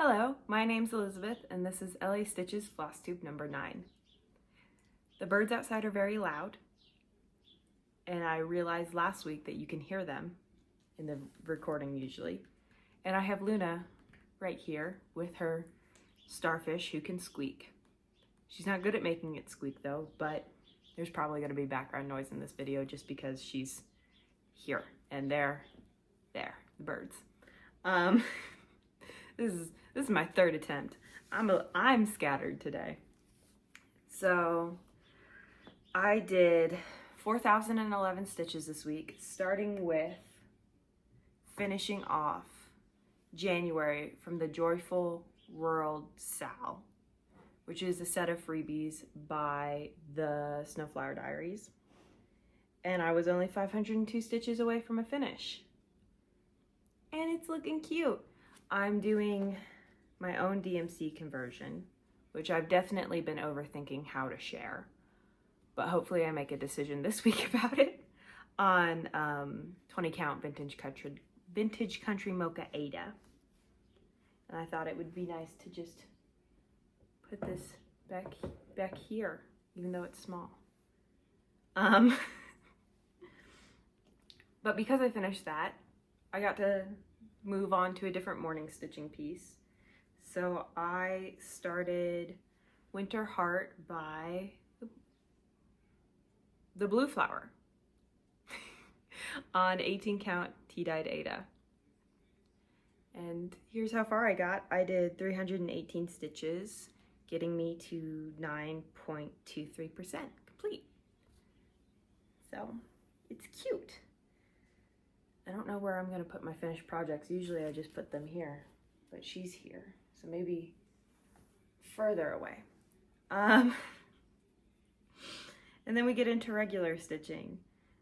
Hello, my name's Elizabeth and this is LetiStitch's Flosstube number 9. The birds outside are very loud and I realized last week that you can hear them in the recording usually. And I have Luna right here with her starfish who can squeak. She's not good at making it squeak though, but there's probably going to be background noise in this video just because she's here and there, the birds. This is my third attempt. I'm scattered today. So I did 4,011 stitches this week, starting with finishing off January from the Joyful World Sal, which is a set of freebies by the Snowflower Diaries. And I was only 502 stitches away from a finish. And it's looking cute. I'm doing my own DMC conversion, which I've definitely been overthinking how to share, but hopefully I make a decision this week about it, on 20 count vintage country Mocha Aida. And I thought it would be nice to just put this back here, even though it's small. But because I finished that, I got to move on to a different morning stitching piece. So I started Winter Heart by the Blue Flower on 18 count tea-dyed Aida. And here's how far I got. I did 318 stitches, getting me to 9.23% complete. So it's cute. I don't know where I'm going to put my finished projects. Usually I just put them here, but she's here, so maybe further away. And then we get into regular stitching.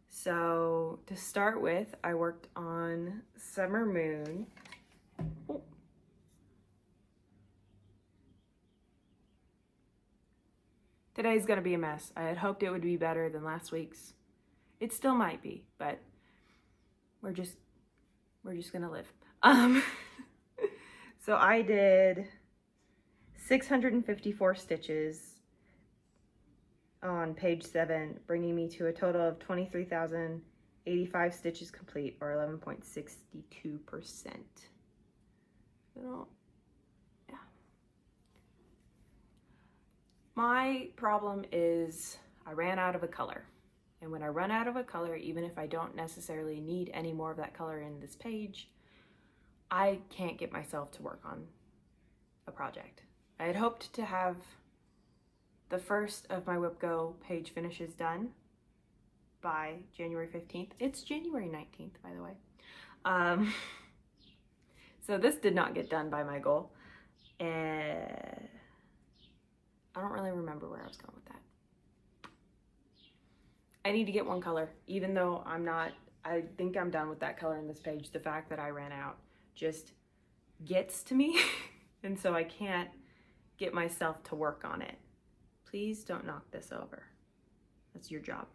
So to start with, I worked on Summer Moon. Oh. Today's going to be a mess. I had hoped it would be better than last week's. It still might be, but we're just gonna live. So I did 654 stitches on page 7, bringing me to a total of 23,085 stitches complete, or 11.62%. So, yeah. My problem is I ran out of a color. And when I run out of a color, even if I don't necessarily need any more of that color in this page, I can't get myself to work on a project. I had hoped to have the first of my Whip Go page finishes done by January 15th. It's January 19th, by the way. So this did not get done by my goal. And I don't really remember where I was going with that. I need to get one color, even though I think I'm done with that color in this page. The fact that I ran out just gets to me, and so I can't get myself to work on it. Please don't knock this over. That's your job.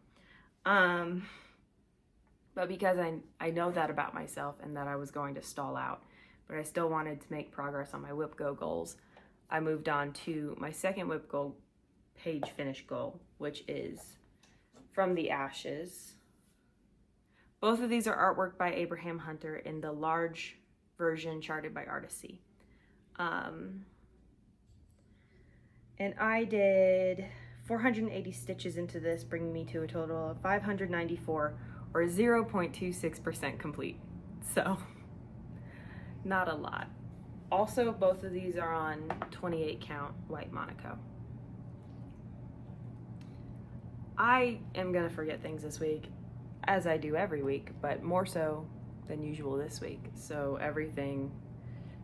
But because I know that about myself and that I was going to stall out, but I still wanted to make progress on my Whip Go goals, I moved on to my second Whip Go page finish goal, which is From the Ashes. Both of these are artwork by Abraham Hunter in the large version charted by Artecy. And I did 480 stitches into this, bringing me to a total of 594, or 0.26% complete. So, not a lot. Also, both of these are on 28 count white Monaco. I am gonna forget things this week, as I do every week, but more so than usual this week. So everything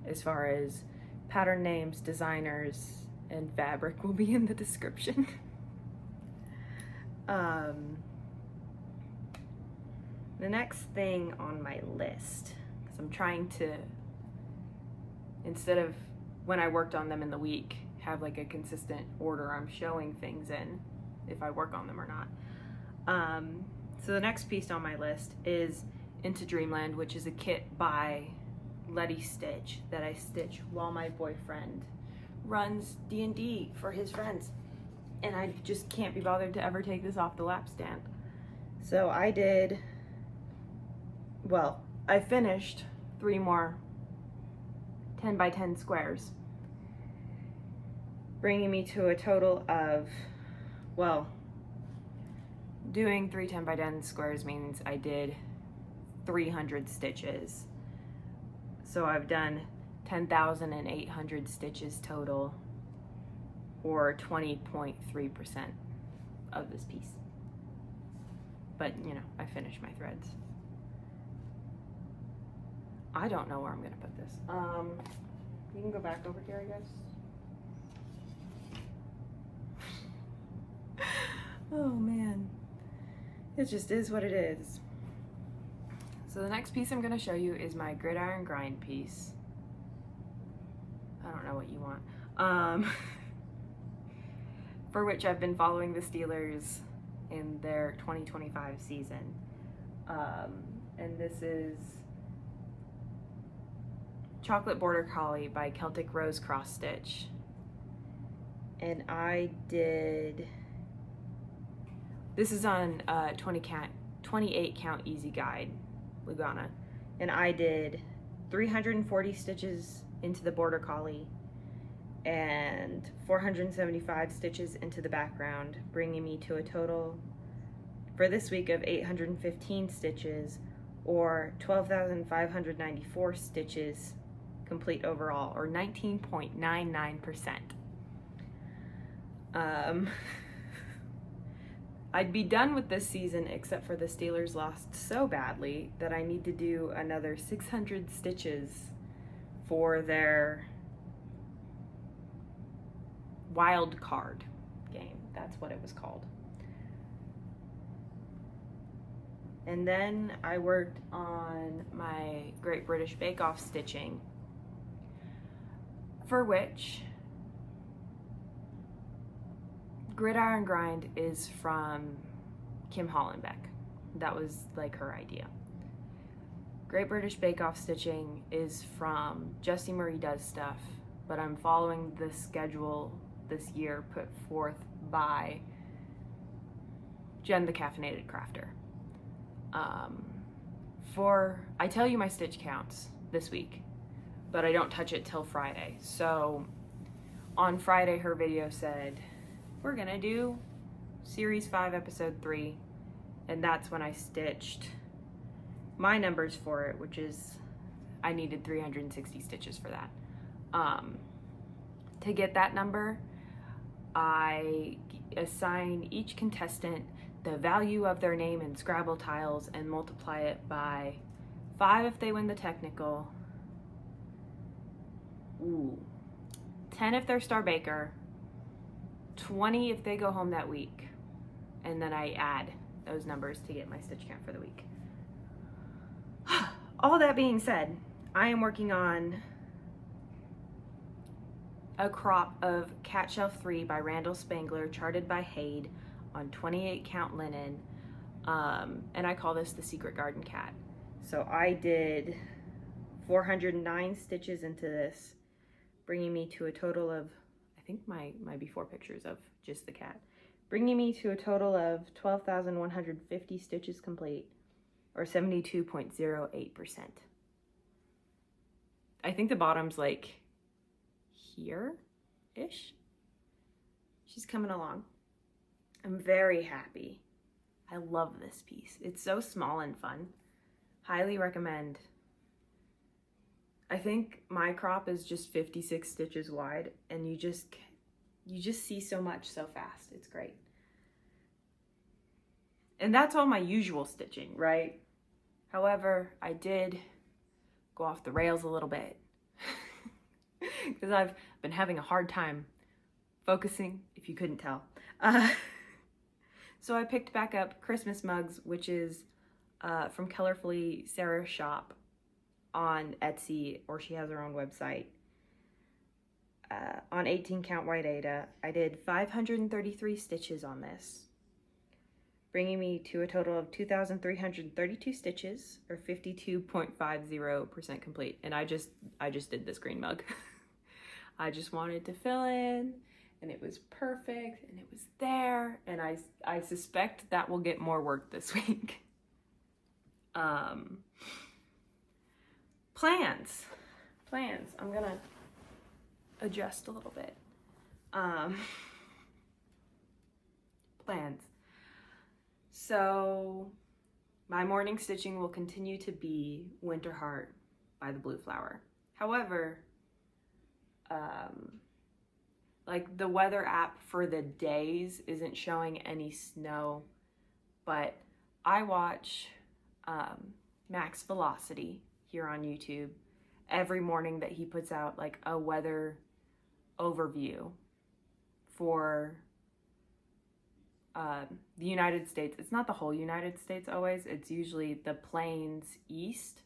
as far as pattern names, designers, and fabric will be in the description. The next thing on my list, because I'm trying to, instead of when I worked on them in the week, have like a consistent order I'm showing things in, if I work on them or not. So the next piece on my list is Into Dreamland, which is a kit by LetiStitch that I stitch while my boyfriend runs D&D for his friends. And I just can't be bothered to ever take this off the lap stand. So I did, well, I finished 3 more 10 by 10 squares, bringing me to a total of, well, doing 3 10 by 10 squares means I did 300 stitches. So I've done 10,800 stitches total, or 20.3% of this piece. But, you know, I finished my threads. I don't know where I'm gonna put this. You can go back over here, I guess. Oh man. It just is what it is. So the next piece I'm gonna show you is my gridiron grind piece. I don't know what you want. For which I've been following the Steelers in their 2025 season. And this is Chocolate Border Collie by CelticRoseXStitch. And I did, this is on 28 count easy guide, Lugana. And I did 340 stitches into the Border Collie and 475 stitches into the background, bringing me to a total for this week of 815 stitches, or 12,594 stitches complete overall, or 19.99%. I'd be done with this season except for the Steelers lost so badly that I need to do another 600 stitches for their wild card game. That's what it was called. And then I worked on my Great British Bake Off stitching, for which Gridiron Grind is from Kim Hollenbeck. That was like her idea. Great British Bake Off stitching is from Jessie Marie Does Stuff, but I'm following the schedule this year put forth by Jen the Caffeinated Crafter. I tell you my stitch counts this week, but I don't touch it till Friday. So on Friday, her video said, we're gonna do series 5 episode 3, and that's when I stitched my numbers for it, which is I needed 360 stitches for that. To get that number, I assign each contestant the value of their name in Scrabble tiles and multiply it by 5 if they win the technical, 10 if they're Star Baker, 20 if they go home that week, and then I add those numbers to get my stitch count for the week. All that being said, I am working on a crop of Cat Shelf 3 by Randall Spangler, charted by Aida, on 28 count linen, and I call this the Secret Garden Cat. So I did 409 stitches into this, bringing me to a total of, I think my before pictures of just the cat, bringing me to a total of 12,150 stitches complete, or 72.08%. I think the bottom's like here-ish. She's coming along. I'm very happy. I love this piece. It's so small and fun. Highly recommend. I think my crop is just 56 stitches wide, and you just see so much so fast. It's great. And that's all my usual stitching, right? However, I did go off the rails a little bit because I've been having a hard time focusing, if you couldn't tell. So I picked back up Christmas mugs, which is from Colorfully Sarah's shop on Etsy, or she has her own website. On 18 count white Aida, I did 533 stitches on this, bringing me to a total of 2,332 stitches, or 52.50% complete. And I just did this green mug. I just wanted to fill in, and it was perfect, and it was there, and I suspect that will get more work this week. Plans. I'm gonna adjust a little bit. Plans. So my morning stitching will continue to be Winter Heart by the Blue Flower. However, like the weather app for the days isn't showing any snow, but I watch Max Velocity here on YouTube every morning that he puts out like a weather overview for the United States. It's not the whole United States always. It's usually the plains east,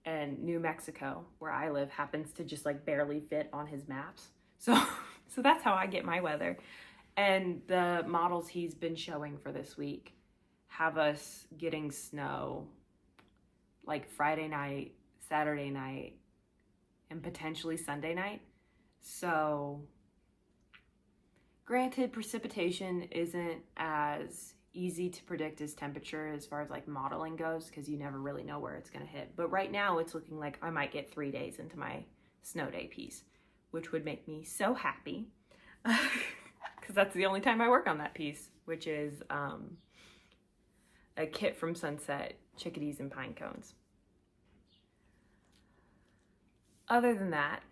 and New Mexico, where I live, happens to just like barely fit on his maps. So that's how I get my weather. And the models he's been showing for this week have us getting snow like Friday night, Saturday night, and potentially Sunday night. So granted, precipitation isn't as easy to predict as temperature as far as like modeling goes, because you never really know where it's going to hit. But right now it's looking like I might get 3 days into my snow day piece, which would make me so happy because that's the only time I work on that piece, which is a kit from Sunset, Chickadees and Pine Cones. Other than that,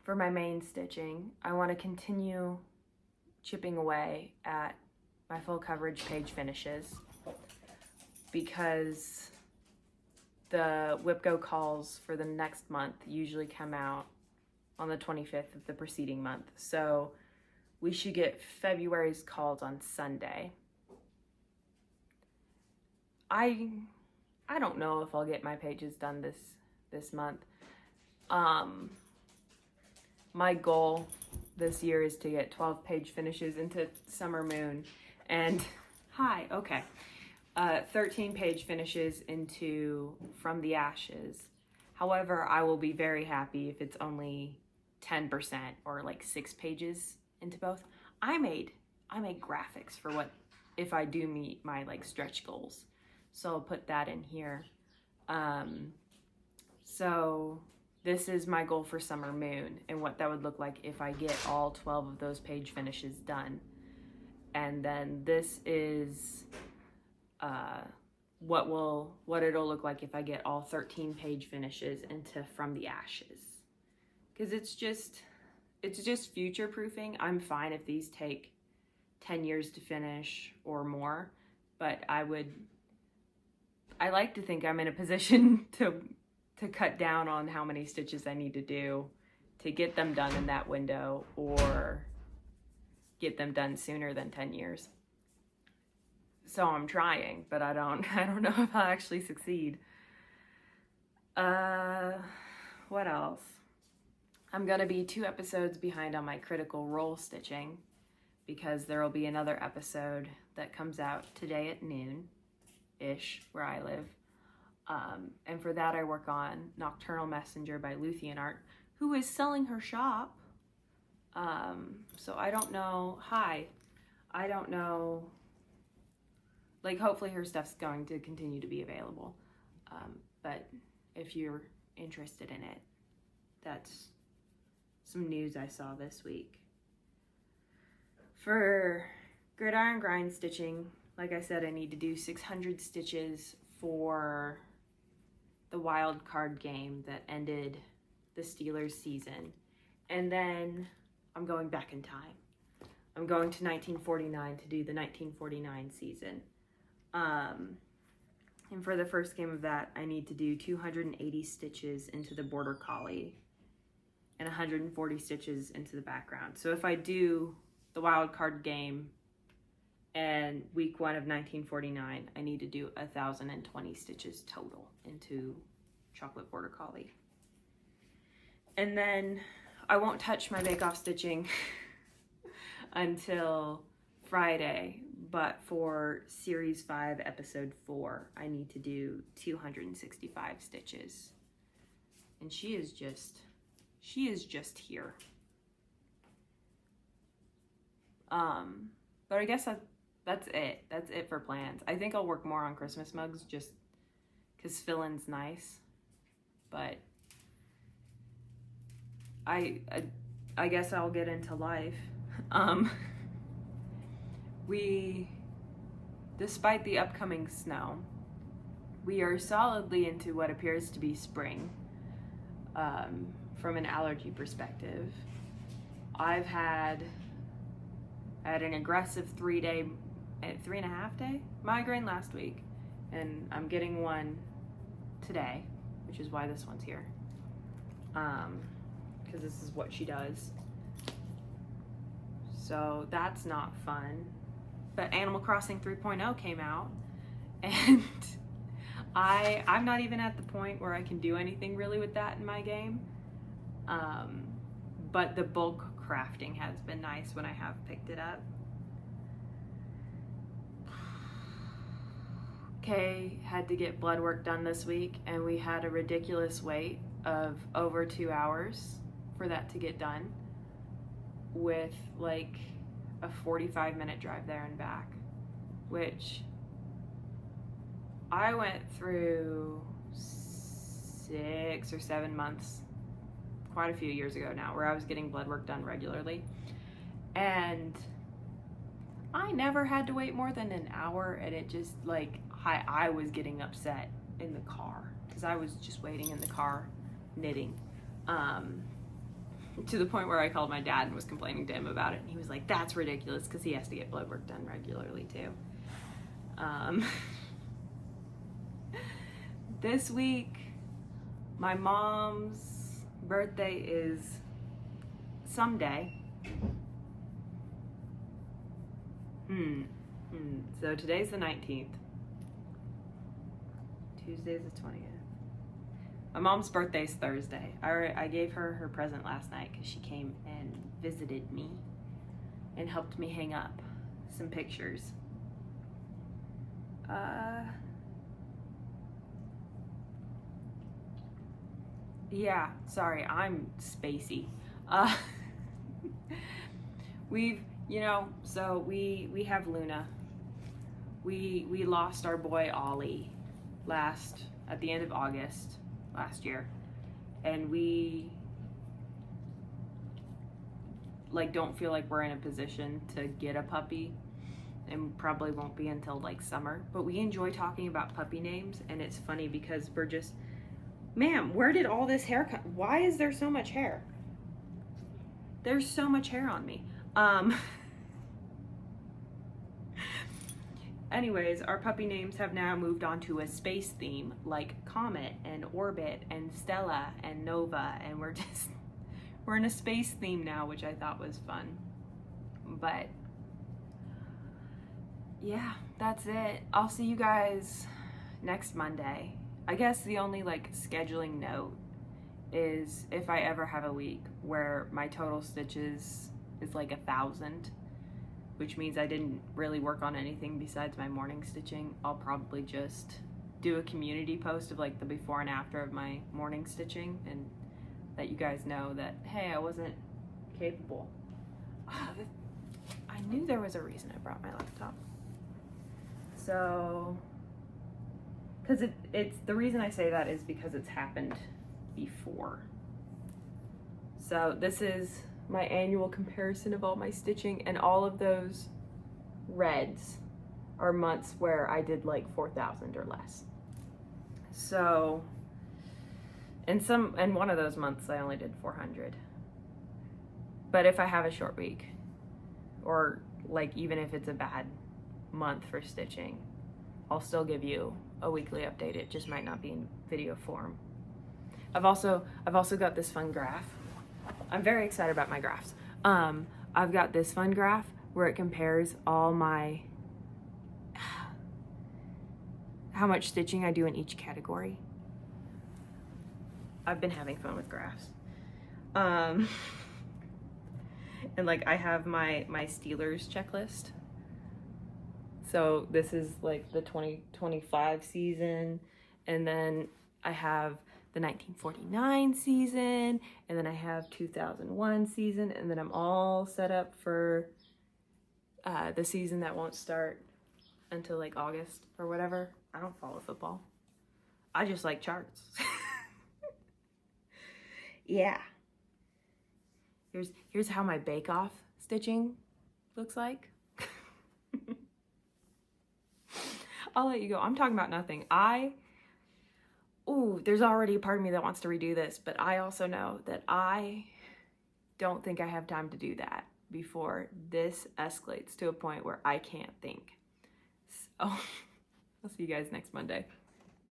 for my main stitching, I want to continue chipping away at my full coverage page finishes, because the WIPGO calls for the next month usually come out on the 25th of the preceding month. So we should get February's calls on Sunday. I don't know if I'll get my pages done this month. My goal this year is to get 12 page finishes into Summer Moon, and 13 page finishes into From the Ashes. However, I will be very happy if it's only 10% or like 6 pages into both. I made graphics for what if I do meet my like stretch goals, so I'll put that in here. So this is my goal for Summer Moon, and what that would look like if I get all 12 of those page finishes done. And then this is what it'll look like if I get all 13 page finishes into From the Ashes. Because it's just future proofing. I'm fine if these take 10 years to finish or more, but I like to think I'm in a position to cut down on how many stitches I need to do to get them done in that window, or get them done sooner than 10 years. So I'm trying, but I don't know if I'll actually succeed. What else? I'm gonna be 2 episodes behind on my critical roll stitching, because there will be another episode that comes out today at noon-ish where I live. And for that I work on Nocturnal Messenger by Luthien Art, who is selling her shop. So I don't know, like hopefully her stuff's going to continue to be available. But if you're interested in it, that's some news I saw this week. For Gridiron Grind stitching, like I said, I need to do 600 stitches for the wild card game that ended the Steelers season. And then I'm going back in time. I'm going to 1949 to do the 1949 season. And for the first game of that, I need to do 280 stitches into the Border Collie and 140 stitches into the background. So if I do the wild card game and week 1 of 1949, I need to do 1,020 stitches total into Chocolate Border Collie. And then I won't touch my bake-off stitching until Friday, but for series 5 episode 4 I need to do 265 stitches, and she is just here. But I guess that's it for plans. I think I'll work more on Christmas mugs just because fill-in's nice, but I guess I'll get into life. Despite the upcoming snow, we are solidly into what appears to be spring, from an allergy perspective. I had an aggressive 3.5 day migraine last week, and I'm getting one today, which is why this one's here. Because this is what she does. So that's not fun. But Animal Crossing 3.0 came out, and I'm not even at the point where I can do anything really with that in my game. But the bulk crafting has been nice when I have picked it up. Kay had to get blood work done this week, and we had a ridiculous wait of over 2 hours for that to get done, with like a 45-minute drive there and back, which I went through 6 or 7 months quite a few years ago now, where I was getting blood work done regularly, and I never had to wait more than an hour, and it just, like, I was getting upset in the car because I was just waiting in the car knitting, to the point where I called my dad and was complaining to him about it, and he was like, that's ridiculous, because he has to get blood work done regularly too. This week my mom's birthday is someday. So today's the 19th. Tuesday's the 20th. My mom's birthday's Thursday. I gave her present last night because she came and visited me and helped me hang up some pictures. Yeah, sorry, I'm spacey. We have Luna. We lost our boy Ollie at the end of August last year, and we don't feel like we're in a position to get a puppy, and probably won't be until like summer. But we enjoy talking about puppy names, and it's funny because we're just, ma'am, where did all this hair come? Why is there so much hair? There's so much hair on me. Anyways, our puppy names have now moved on to a space theme, like Comet and Orbit and Stella and Nova, and we're in a space theme now, which I thought was fun. But yeah, that's it. I'll see you guys next Monday. I guess the only scheduling note is if I ever have a week where my total stitches is 1,000, which means I didn't really work on anything besides my morning stitching, I'll probably just do a community post of the before and after of my morning stitching and let you guys know that, hey, I wasn't capable. I knew there was a reason I brought my laptop. So, because it's the reason I say that is because it's happened before. So this is my annual comparison of all my stitching, and all of those reds are months where I did 4,000 or less. So, in one of those months I only did 400. But if I have a short week, or even if it's a bad month for stitching, I'll still give you a weekly update. It just might not be in video form. I've also got this fun graph. I'm very excited about my graphs. I've got this fun graph where it compares all my how much stitching I do in each category. I've been having fun with graphs. And I have my Steelers checklist So this is like the 2025 season, and then I have the 1949 season, and then I have 2001 season, and then I'm all set up for the season that won't start until like August or whatever. I don't follow football. I just like charts. Yeah. Here's how my bake-off stitching looks like. I'll let you go. I'm talking about nothing. There's already a part of me that wants to redo this, but I also know that I don't think I have time to do that before this escalates to a point where I can't think. So, I'll see you guys next Monday.